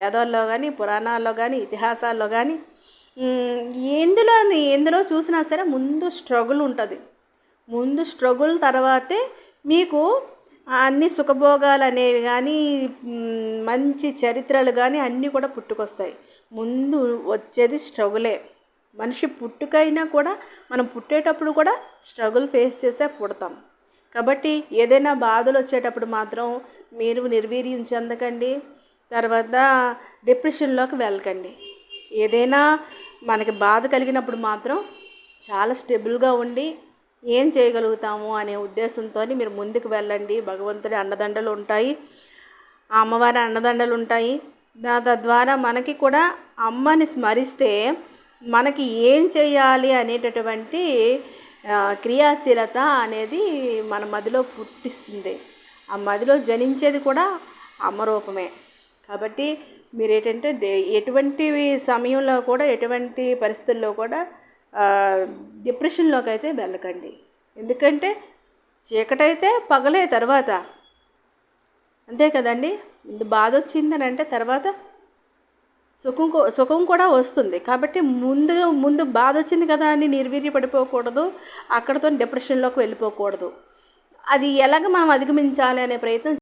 వేదాల్లో కానీ, పురాణాల్లో కానీ, ఇతిహాసాల్లో కానీ ఎందులో చూసినా సరే ముందు స్ట్రగుల్ ఉంటుంది. ముందు స్ట్రగుల్ తర్వాతే మీకు అన్ని సుఖభోగాలు అనేవి కానీ, మంచి చరిత్రలు కానీ అన్నీ కూడా పుట్టుకొస్తాయి. ముందు వచ్చేది స్ట్రగులే. మనిషి పుట్టుకైనా కూడా మనం పుట్టేటప్పుడు కూడా స్ట్రగుల్ ఫేస్ చేసే పుడతాం. కాబట్టి ఏదైనా బాధలు వచ్చేటప్పుడు మాత్రం మీరు నిర్వీర్యం చెందకండి, తర్వాత డిప్రెషన్లోకి వెళ్ళకండి. ఏదైనా మనకి బాధ కలిగినప్పుడు మాత్రం చాలా స్టెబుల్గా ఉండి ఏం చేయగలుగుతాము అనే ఉద్దేశంతో మీరు ముందుకు వెళ్ళండి. భగవంతుడి అండదండలు ఉంటాయి, ఆ అమ్మవారి అండదండలు ఉంటాయి. తద్వారా మనకి కూడా అమ్మని స్మరిస్తే మనకి ఏం చేయాలి అనేటటువంటి క్రియాశీలత అనేది మన మదిలో పుట్టిస్తుంది. ఆ మదిలో జనించేది కూడా అమ్మ రూపమే. కాబట్టి మీరు ఏంటంటే ఎటువంటి సమయంలో కూడా, ఎటువంటి పరిస్థితుల్లో కూడా డిప్రెషన్లోకి అయితే వెళ్ళకండి. ఎందుకంటే చీకటైతే పగలే తర్వాత, అంతే కదండి. ముందు బాధ వచ్చిందని అంటే తర్వాత సుఖం కూడా వస్తుంది. కాబట్టి ముందు బాధ వచ్చింది కదా అని నిర్వీర్యపడిపోకూడదు, అక్కడితో డిప్రెషన్లోకి వెళ్ళిపోకూడదు. అది ఎలాగ మనం అధిగమించాలి అనే ప్రయత్నం